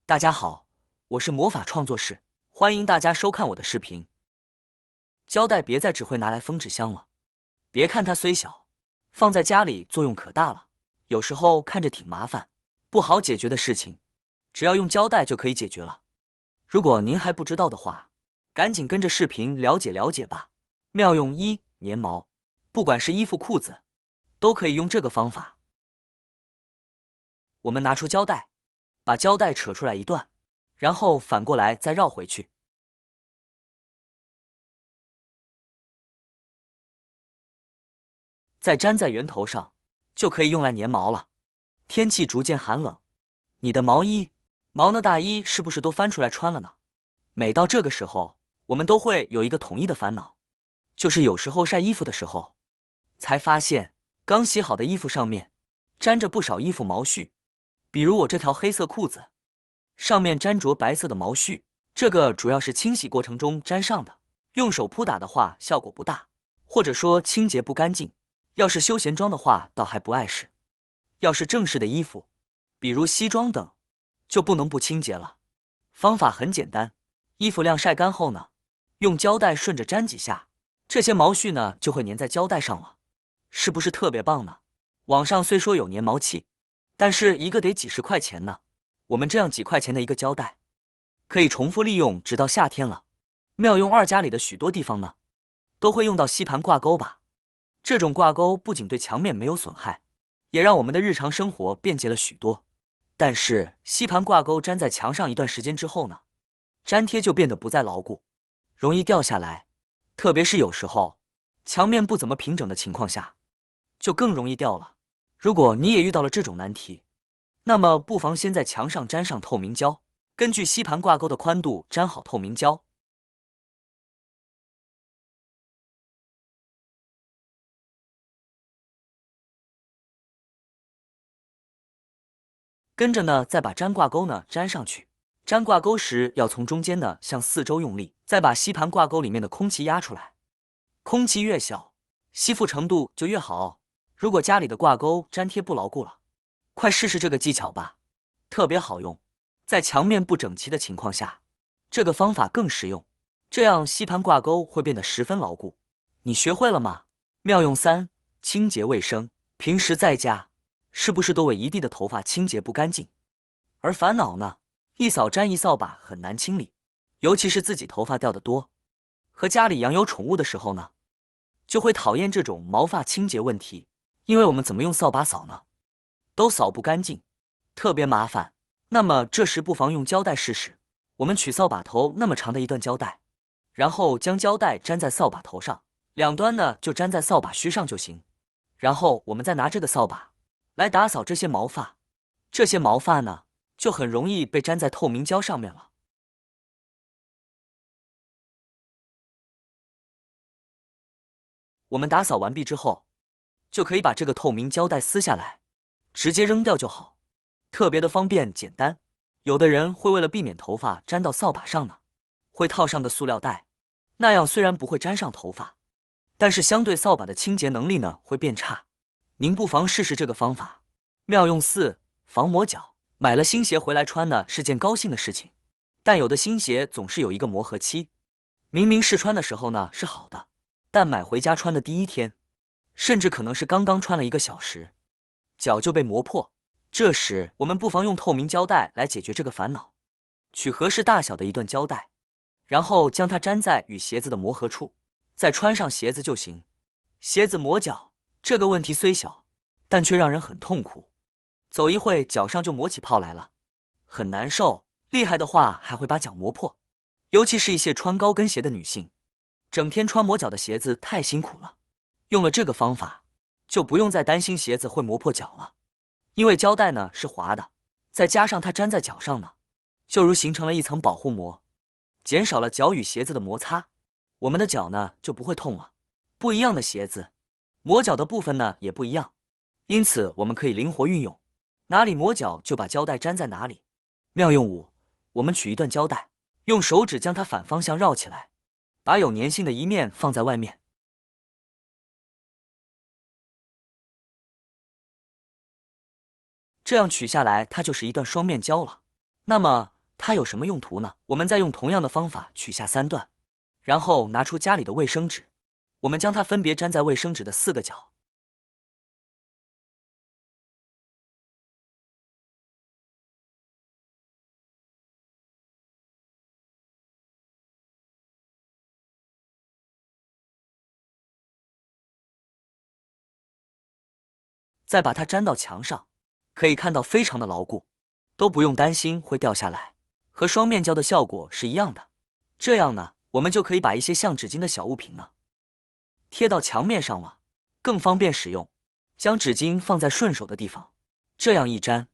大家好，我是魔法创作室，欢迎大家收看我的视频。胶带别再只会拿来封纸箱了，别看它虽小，放在家里作用可大了。有时候看着挺麻烦，不好解决的事情，只要用胶带就可以解决了。如果您还不知道的话，赶紧跟着视频了解了解吧。妙用一：粘毛，不管是衣服、裤子，都可以用这个方法。我们拿出胶带，把胶带扯出来一段，然后反过来再绕回去。再粘在源头上，就可以用来粘毛了。天气逐渐寒冷，你的毛衣、毛呢大衣是不是都翻出来穿了呢？每到这个时候，我们都会有一个统一的烦恼，就是有时候晒衣服的时候，才发现刚洗好的衣服上面沾着不少衣服毛絮。比如我这条黑色裤子，上面沾着白色的毛絮，这个主要是清洗过程中沾上的，用手扑打的话效果不大，或者说清洁不干净。要是休闲装的话，倒还不碍事；要是正式的衣服，比如西装等，就不能不清洁了。方法很简单，衣服晾晒干后呢，用胶带顺着粘几下，这些毛絮呢就会粘在胶带上了，是不是特别棒呢？网上虽说有粘毛器，但是一个得几十块钱呢。我们这样几块钱的一个胶带，可以重复利用直到夏天了。妙用二家里的许多地方呢，都会用到吸盘挂钩吧。这种挂钩不仅对墙面没有损害，也让我们的日常生活便捷了许多。但是吸盘挂钩粘在墙上一段时间之后呢，粘贴就变得不再牢固，容易掉下来。特别是有时候墙面不怎么平整的情况下，就更容易掉了。如果你也遇到了这种难题，那么不妨先在墙上粘上透明胶，根据吸盘挂钩的宽度粘好透明胶。跟着呢，再把粘挂钩呢粘上去。粘挂钩时要从中间呢向四周用力，再把吸盘挂钩里面的空气压出来。空气越小，吸附程度就越好哦。如果家里的挂钩粘贴不牢固了，快试试这个技巧吧，特别好用。在墙面不整齐的情况下，这个方法更实用，这样吸盘挂钩会变得十分牢固。你学会了吗？妙用三：清洁卫生。平时在家，是不是都为一地的头发清洁不干净而烦恼呢？一扫沾一扫把很难清理，尤其是自己头发掉的多，和家里养有宠物的时候呢，就会讨厌这种毛发清洁问题，因为我们怎么用扫把扫呢，都扫不干净，特别麻烦。那么这时不妨用胶带试试。我们取扫把头那么长的一段胶带，然后将胶带粘在扫把头上，两端呢就粘在扫把须上就行。然后我们再拿这个扫把来打扫这些毛发，这些毛发呢就很容易被粘在透明胶上面了。我们打扫完毕之后，就可以把这个透明胶带撕下来，直接扔掉就好，特别的方便简单。有的人会为了避免头发粘到扫把上呢，会套上个塑料袋，那样虽然不会粘上头发，但是相对扫把的清洁能力呢会变差。您不妨试试这个方法。妙用四：防磨脚。买了新鞋回来穿呢是件高兴的事情，但有的新鞋总是有一个磨合期，明明试穿的时候呢是好的，但买回家穿的第一天，甚至可能是刚刚穿了1个小时，脚就被磨破。这时我们不妨用透明胶带来解决这个烦恼。取合适大小的一段胶带，然后将它粘在与鞋子的磨合处，再穿上鞋子就行。鞋子磨脚这个问题虽小，但却让人很痛苦，走一会脚上就磨起泡来了，很难受。厉害的话还会把脚磨破，尤其是一些穿高跟鞋的女性，整天穿磨脚的鞋子太辛苦了。用了这个方法，就不用再担心鞋子会磨破脚了，因为胶带呢是滑的，再加上它粘在脚上呢，就如形成了一层保护膜，减少了脚与鞋子的摩擦，我们的脚呢就不会痛了。不一样的鞋子，磨脚的部分呢也不一样，因此我们可以灵活运用，哪里磨脚就把胶带粘在哪里。妙用五：我们取一段胶带，用手指将它反方向绕起来，把有粘性的一面放在外面。这样取下来，它就是一段双面胶了。那么它有什么用途呢？我们再用同样的方法取下3段，然后拿出家里的卫生纸，我们将它分别粘在卫生纸的4个角。再把它粘到墙上，可以看到非常的牢固，都不用担心会掉下来，和双面胶的效果是一样的。这样呢，我们就可以把一些像纸巾的小物品呢贴到墙面上了，更方便使用。将纸巾放在顺手的地方，这样一粘，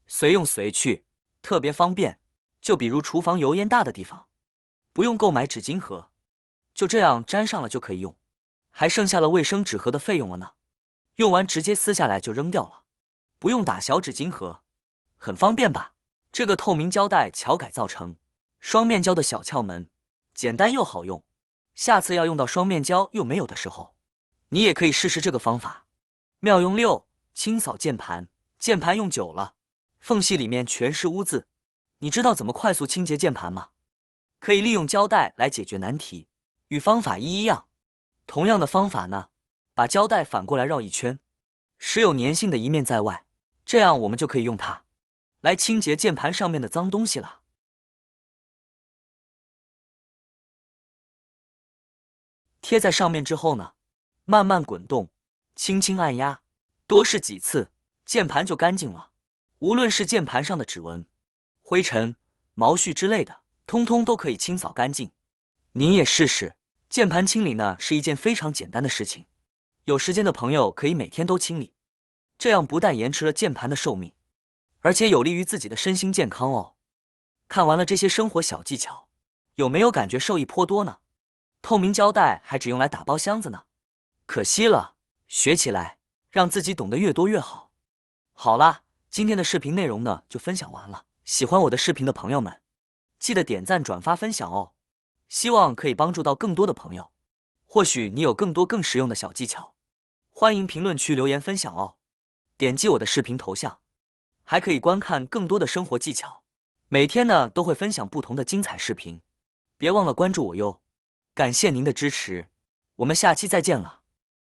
随用随去，特别方便。就比如厨房油烟大的地方，不用购买纸巾盒，就这样粘上了就可以用，还剩下了卫生纸盒的费用了呢。用完直接撕下来就扔掉了，不用打小纸巾盒，很方便吧？这个透明胶带巧改造成双面胶的小窍门，简单又好用。下次要用到双面胶又没有的时候，你也可以试试这个方法。妙用6：清扫键盘。键盘用久了，缝隙里面全是污渍，你知道怎么快速清洁键盘吗？可以利用胶带来解决难题，与方法一样。同样的方法呢，把胶带反过来绕一圈，使有粘性的一面在外，这样我们就可以用它来清洁键盘上面的脏东西了。贴在上面之后呢，慢慢滚动，轻轻按压，多试几次，键盘就干净了。无论是键盘上的指纹、灰尘、毛絮之类的，通通都可以清扫干净。您也试试。键盘清理呢是一件非常简单的事情，有时间的朋友可以每天都清理，这样不但延迟了键盘的寿命，而且有利于自己的身心健康哦。看完了这些生活小技巧，有没有感觉受益颇多呢？透明胶带还只用来打包箱子呢，可惜了，学起来，让自己懂得越多越好。好啦，今天的视频内容呢就分享完了，喜欢我的视频的朋友们，记得点赞、转发、分享哦。希望可以帮助到更多的朋友，或许你有更多更实用的小技巧，欢迎评论区留言分享哦。点击我的视频头像，还可以观看更多的生活技巧。每天呢都会分享不同的精彩视频，别忘了关注我哟。感谢您的支持，我们下期再见了。